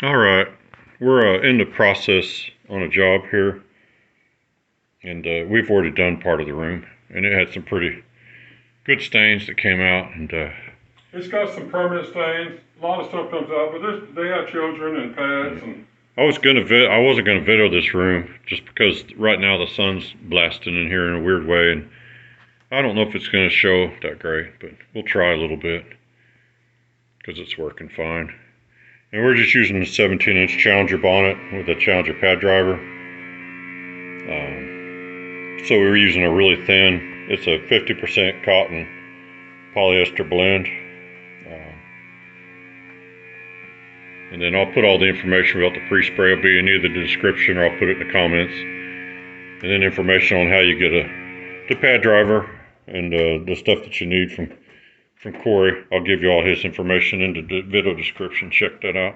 All right, we're in the process on a job here, and we've already done part of the room, and it had some pretty good stains that came out, and it's got some permanent stains. A lot of stuff comes out, but they have children and pets, and I wasn't gonna video this room just because right now the sun's blasting in here in a weird way, and I don't know if it's gonna show that great, but we'll try a little bit because it's working fine. And we're just using the 17-inch Challenger bonnet with a Challenger pad driver. So we were using a really thin, it's a 50% cotton polyester blend. And then I'll put all the information about the pre-spray will be in either the description or I'll put it in the comments. And then information on how you get the pad driver and the stuff that you need from Corey. I'll give you all his information in the video description. Check that out.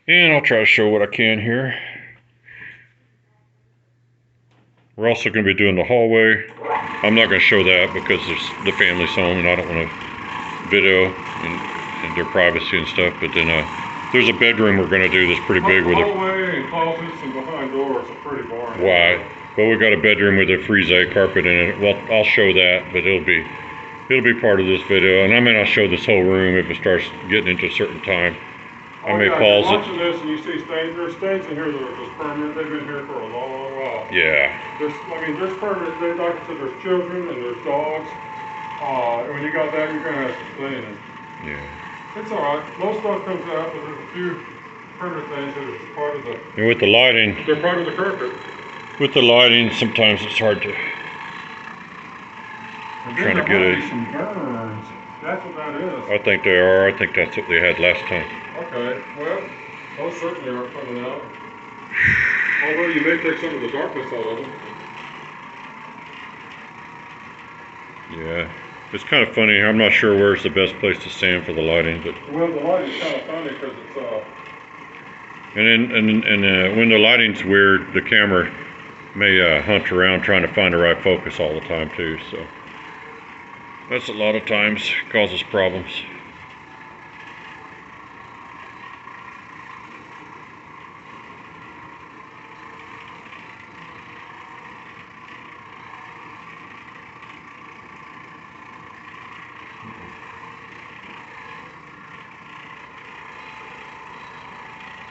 And I'll try to show what I can here. We're also going to be doing the hallway. I'm not going to show that because there's the family's home and I don't want to video and their privacy and stuff. But then there's a bedroom we're going to do that's pretty big with a hallway and closets and behind doors are pretty boring. Why? But we got a bedroom with a Frieze carpet in it. Well, I'll show that, but it'll be part of this video. And I may not show this whole room if it starts getting into a certain time. I may pause it. Watching this and you see stains. There's stains in here that are just permanent. They've been here for a long, long while. Yeah. There's permanent. Like I said, there's children and there's dogs. And when you got that, you're gonna have some staining. Yeah. It's all right. Most stuff comes out, but there's a few permanent things that are part of the. And with the lighting. They're part of the carpet. With the lighting, sometimes it's hard to. I'm trying to get it. Some burns. That's what that is. I think they are. I think that's what they had last time. Okay. Well, those certainly aren't coming out. Although you may take some of the darkness out of them. Yeah. It's kind of funny. I'm not sure where's the best place to stand for the lighting, but. Well, the lighting's kind of funny because it's And when the lighting's weird, the camera may hunt around trying to find the right focus all the time too. So that's a lot of times causes problems.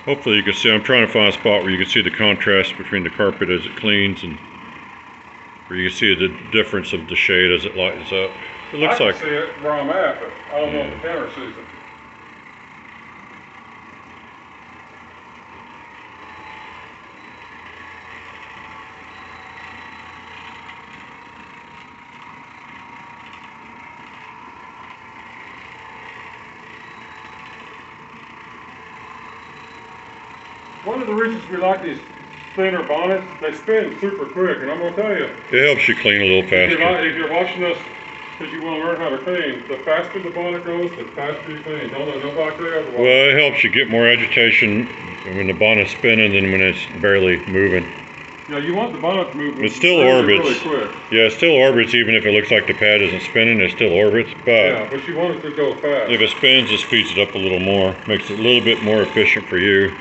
Hopefully you can see, I'm trying to find a spot where you can see the contrast between the carpet as it cleans and where you can see the difference of the shade as it lightens up. It looks like. I can see it where I'm at, but I don't know if the camera sees it. One of the reasons we like these thinner bonnets, they spin super quick, and I'm going to tell you. It helps you clean a little faster. If you're watching us because you want to learn how to clean, the faster the bonnet goes, the faster you clean. Don't let nobody say otherwise. Well, it helps you get more agitation when the bonnet's spinning than when it's barely moving. Yeah, you want the bonnet to move. It still orbits. Really quick. Yeah, it still orbits even if it looks like the pad isn't spinning, it still orbits. But yeah, but you want it to go fast. If it spins, it speeds it up a little more, makes it a little bit more efficient for you.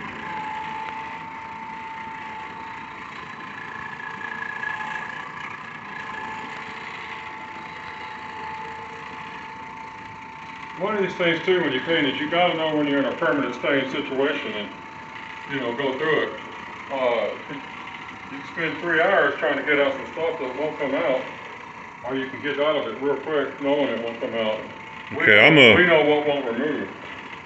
One of these things too, when you clean is you got to know when you're in a permanent stain situation and, go through it. You can spend 3 hours trying to get out some stuff that won't come out, or you can get out of it real quick knowing it won't come out. Okay, we know what won't remove.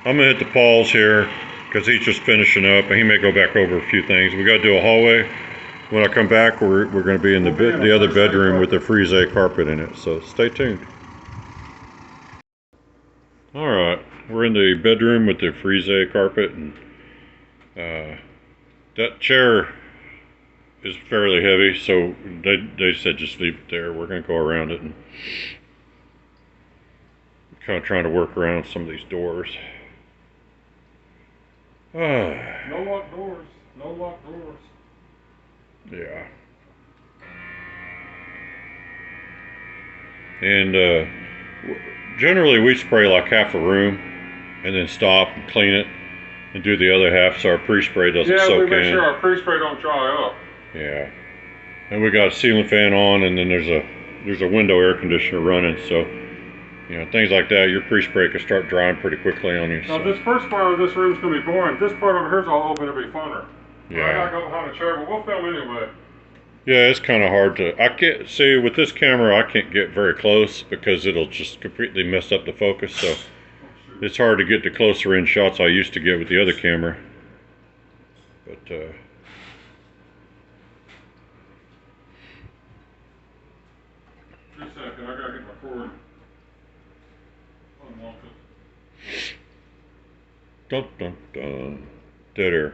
I'm gonna hit the pause here because he's just finishing up and he may go back over a few things. We got to do a hallway. When I come back, we're going to be in the other bedroom with the Frieze carpet in it. So stay tuned. All right, we're in the bedroom with the Frieze carpet, and that chair is fairly heavy, so they said just leave it there. We're going to go around it and kind of trying to work around some of these doors. No locked doors. No locked doors. Yeah. And generally we spray like half a room and then stop and clean it. and do the other half so our pre-spray doesn't Yeah, soak we make in. sure our pre-spray don't dry up. Yeah. And we got a ceiling fan on, and then there's a window air conditioner running, so you know, things like that, your pre-spray can start drying pretty quickly on you. Now So. this first part of this room is going to be boring. This part over here is all open to be funner. Yeah. I gotta go behind the chair, but we'll film anyway. Yeah, it's kind of hard to. I can't see with this camera. I can't get very close because it'll just completely mess up the focus. So it's hard to get the closer in shots I used to get with the other camera. But Just a second, I gotta get my cord unlocked. dun dun dun. Dead air.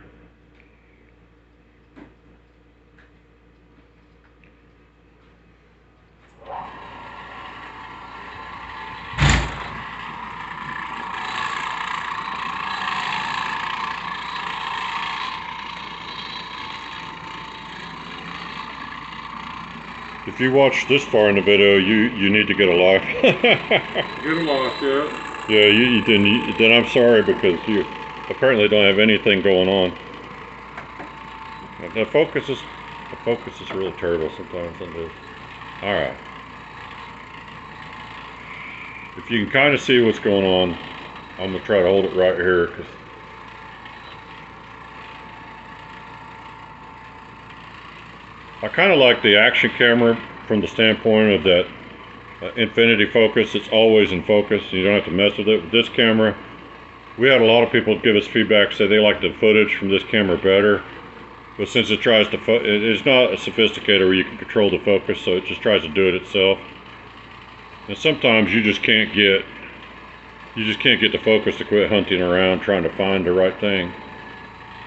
If you watch this far in the video, you need to get a life. Get a lock, yeah. Yeah, then I'm sorry because you apparently don't have anything going on. The focus is really terrible sometimes on this. All right. If you can kind of see what's going on, I'm gonna try to hold it right here because. I kind of like the action camera from the standpoint of that infinity focus. It's always in focus. You don't have to mess with it. With this camera, we had a lot of people give us feedback, say they like the footage from this camera better. But since it tries to, it's not a sophisticated where you can control the focus, so it just tries to do it itself. And sometimes you just can't get the focus to quit hunting around trying to find the right thing.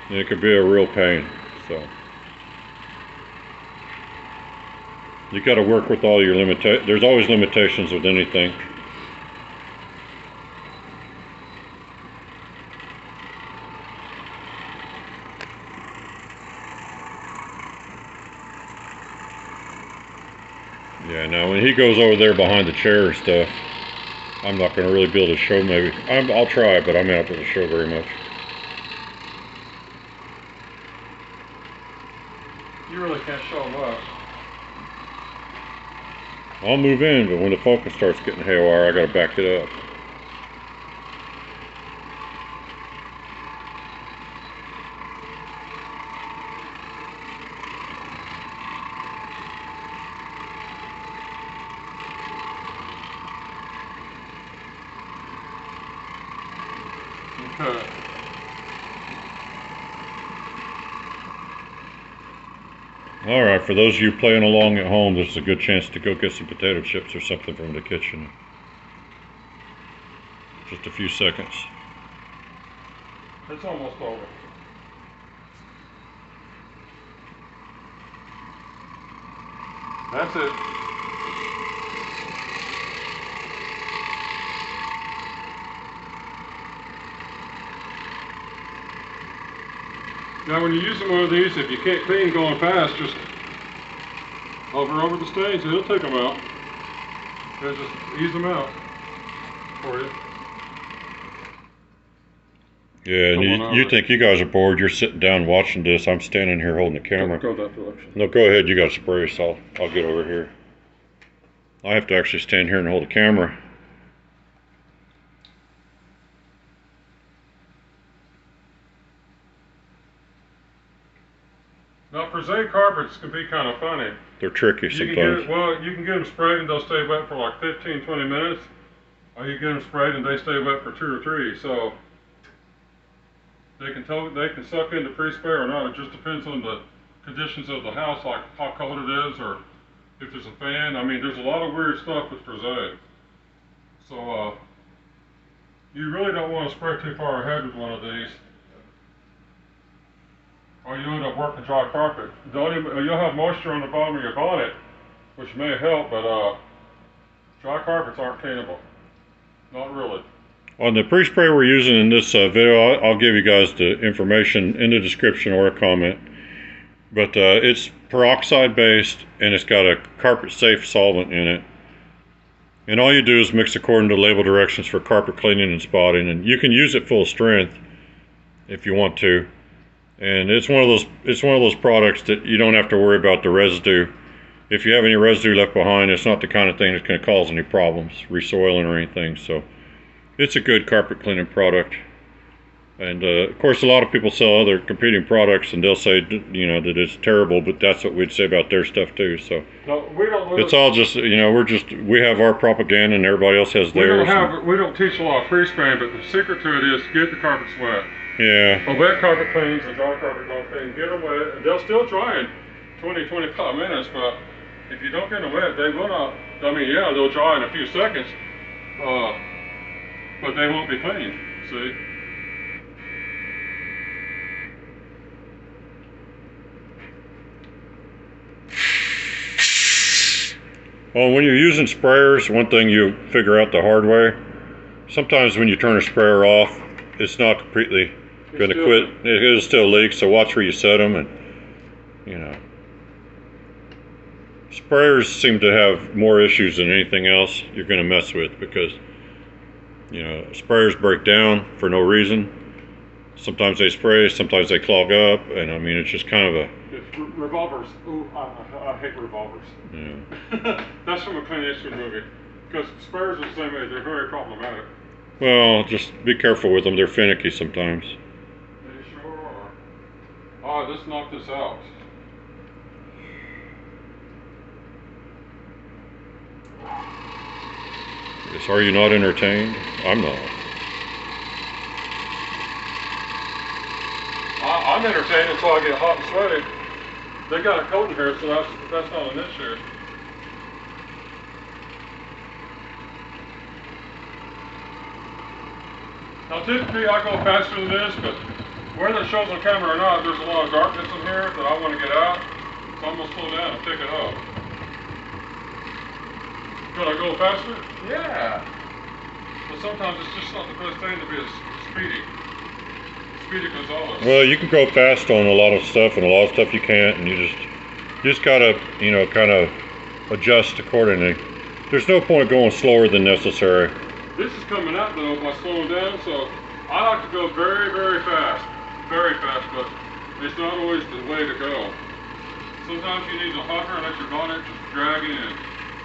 And it could be a real pain. So. You got to work with all your limitations. There's always limitations with anything. Yeah, now when he goes over there behind the chair and stuff, I'm not going to really be able to show maybe. I'll try, but I may not be able to show very much. You really can't show much. I'll move in, but when the focus starts getting haywire, I got to back it up. Okay. All right, for those of you playing along at home, this is a good chance to go get some potato chips or something from the kitchen. Just a few seconds. It's almost over. That's it. Now when you're using one of these, if you can't clean going fast, just hover over the stains and it'll take them out. It'll just ease them out for you. Yeah, and you think you guys are bored, you're sitting down watching this, I'm standing here holding the camera. Go that direction. No, go ahead, you got spray, so I'll get over here. I have to actually stand here and hold the camera. Now, Frieze carpets can be kind of funny. They're tricky sometimes. You can get them sprayed and they'll stay wet for like 15, 20 minutes. Or you get them sprayed and they stay wet for 2 or 3. So they can suck into pre-spray or not. It just depends on the conditions of the house, like how cold it is or if there's a fan. I mean, there's a lot of weird stuff with Frieze. So you really don't want to spray too far ahead with one of these, or you end up working dry carpet. You'll have moisture on the bottom of your bonnet, which may help, but dry carpets aren't cleanable. Not really. On the pre-spray we're using in this video, I'll give you guys the information in the description or a comment. But it's peroxide based and it's got a carpet safe solvent in it. And all you do is mix according to label directions for carpet cleaning and spotting, and you can use it full strength. if you want to. And it's one of those products that you don't have to worry about the residue. If you have any residue left behind, it's not the kind of thing that's going to cause any problems, resoiling or anything. So it's a good carpet cleaning product. And of course, a lot of people sell other competing products, and they'll say, you know, that it's terrible, but that's what we'd say about their stuff too. So no, we don't. It's all just, you know, we have our propaganda, and everybody else has theirs. We don't teach a lot of free spraying, but the secret to it is to get the carpets wet. Yeah. A wet carpet cleans, a dry carpet don't clean. Get them wet, and they'll still dry in 20-25 minutes, but if you don't get them wet, they will not. I mean, yeah, they'll dry in a few seconds, but they won't be clean. See. Well, when you're using sprayers, one thing you figure out the hard way, sometimes when you turn a sprayer off, it's not completely going to quit. It'll still leak, so watch where you set them. And, you know, sprayers seem to have more issues than anything else you're going to mess with, because, you know, sprayers break down for no reason. Sometimes they spray, sometimes they clog up, and I mean, it's just kind of a... Revolvers. Ooh, I hate revolvers. Yeah. That's from a Clint Eastwood movie. Because sprayers are the same way. They're very problematic. Well, just be careful with them. They're finicky sometimes. They sure are. Oh, let's knock this out. Yes, are you not entertained? I'm not. I'm entertained until I get hot and sweaty. They got a coat in here, so that's not an issue. Now typically I go faster than this, but whether it shows on camera or not, there's a lot of darkness in here that I want to get out. So I'm going to slow down and pick it up. Could I go faster? Yeah. But sometimes it's just not the best thing to be as speedy. Well, you can go fast on a lot of stuff, and a lot of stuff you can't, and you just gotta, you know, kind of adjust accordingly. There's no point going slower than necessary. This is coming out though by slowing down, so I like to go very, very fast, but it's not always the way to go. Sometimes you need to hover and let your bonnet just drag in.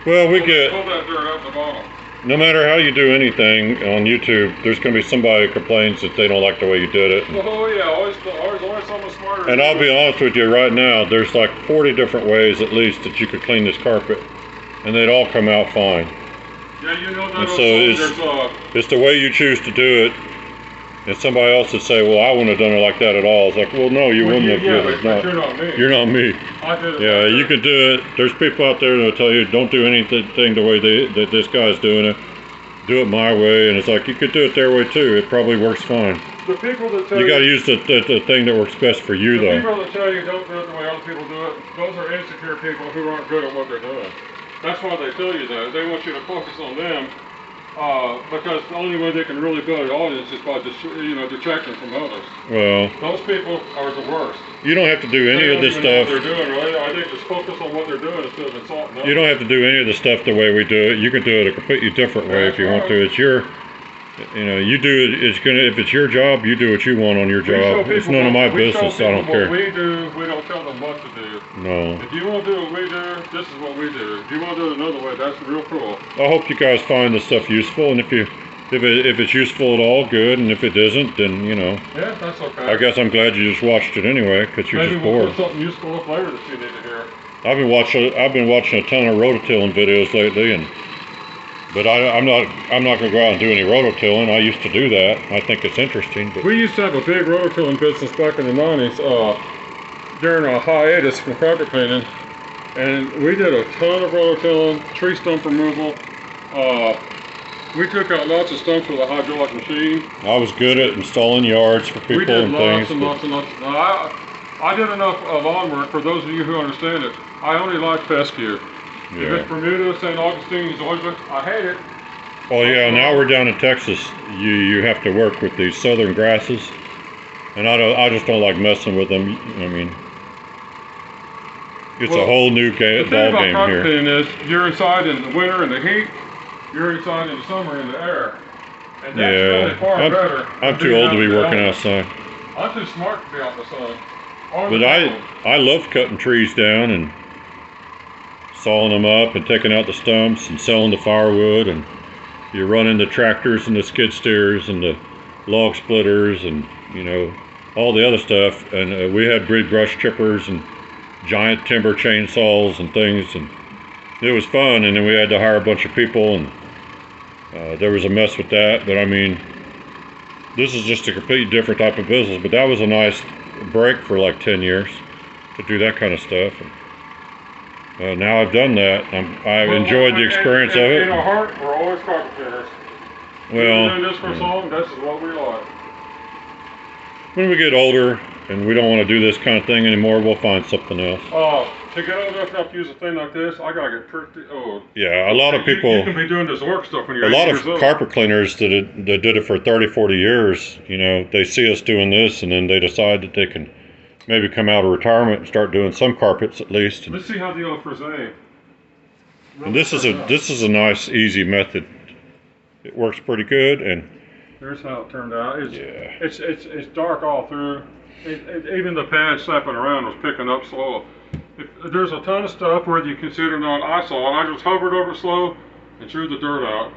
Well, pull that dirt out the bottom. No matter how you do anything on YouTube, there's going to be somebody who complains that they don't like the way you did it. Oh yeah, always someone smarter. And I'll be honest with you right now, there's like 40 different ways at least that you could clean this carpet, and they'd all come out fine. Yeah, you know that. And so it's the way you choose to do it. And somebody else would say, well, I wouldn't have done it like that at all. It's like, well, no, you wouldn't have. Yeah, but you're not me. You're not me. I did it. Yeah, like you could do it. There's people out there that will tell you, don't do anything the way that this guy's doing it. Do it my way. And it's like, you could do it their way too. It probably works fine. The people that tell you got to use the thing that works best for you, though. The people that tell you don't do it the way other people do it, those are insecure people who aren't good at what they're doing. That's why they tell you that. They want you to focus on them. Because the only way they can really build an audience is by detracting from others. Well, those people are the worst. You don't have to do any of this stuff. What they're doing, right? I think just focus on what they're doing instead of insulting others. You don't have to do any of the stuff the way we do it. You can do it a completely different way if you want to. It's your, you do it. If it's your job, you do what you want on your job. It's none of my business. I don't care. What we do, we don't tell them what to do. No. If you want to do what we do, this is what we do. If you want to do it another way, that's real cool. I hope you guys find this stuff useful, and if it's useful at all, good, and if it isn't, then Yeah, that's okay. I guess I'm glad you just watched it anyway, because you're just bored. Maybe we'll put something useful up later that you need to hear. I've been watching a ton of rototilling videos lately, but I'm not going to go out and do any rototilling. I used to do that. I think it's interesting. But we used to have a big rototilling business back in the 90s during our hiatus from carpet cleaning, and we did a ton of rototilling, tree stump removal. We took out lots of stumps with a hydraulic machine. I was good at installing yards for people and things. We did lots and lots. I did enough lawn work, for those of you who understand it. I only like fescue. Yeah. If it's Bermuda, St. Augustine, Georgia, I hate it. Well, yeah, now we're down in Texas. You have to work with these southern grasses, and I just don't like messing with them. I mean, it's a whole new ball game here. The thing about carpet cleaning is you're inside in the winter in the heat, you're inside in the summer in the air. And that's really far better. I'm too old to be working outside. I'm too smart to be out in the sun. Or But the sun. I love cutting trees down and sawing them up and taking out the stumps and selling the firewood, and you're running the tractors and the skid steers and the log splitters and, you know, all the other stuff. And we had big brush chippers and giant timber chainsaws and things, and it was fun. And then we had to hire a bunch of people, and there was a mess with that. But I mean, this is just a completely different type of business. But that was a nice break for like 10 years to do that kind of stuff. And now I've done that. I've enjoyed the experience of it. In our heart, we're always carpenters. Well, We've been doing this for so long, this is what we like. when we get older and we don't want to do this kind of thing anymore, we'll find something else. To get old enough to use a thing like this, I gotta get pretty old. Yeah, a lot of people, You can be doing this work stuff when you're a lot 8 of years old. carpet cleaners that did it for 30, 40 years, you know, they see us doing this and then they decide that they can maybe come out of retirement and start doing some carpets at least. Let's see how the old Frieze. And this is a nice, easy method. It works pretty good, and Here's how it turned out. yeah. It's dark all through. Even the pad slapping around was picking up slow. There's a ton of stuff where you consider not I saw, and I just hovered over it slow and threw the dirt out.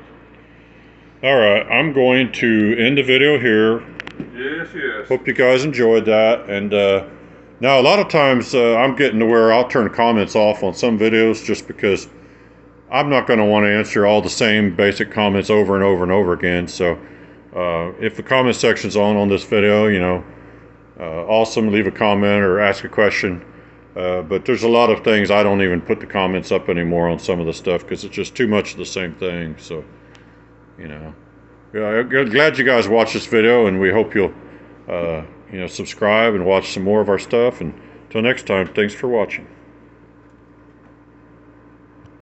All right, I'm going to end the video here. Yes, yes. Hope you guys enjoyed that. And now a lot of times I'm getting to where I'll turn comments off on some videos just because I'm not going to want to answer all the same basic comments over and over and over again. So if the comment section's on this video, you know, awesome, leave a comment or ask a question. But there's a lot of things I don't even put the comments up anymore on some of the stuff because it's just too much of the same thing. So, you know, yeah, I'm glad you guys watched this video, and we hope you'll, you know, subscribe and watch some more of our stuff. And until next time, thanks for watching.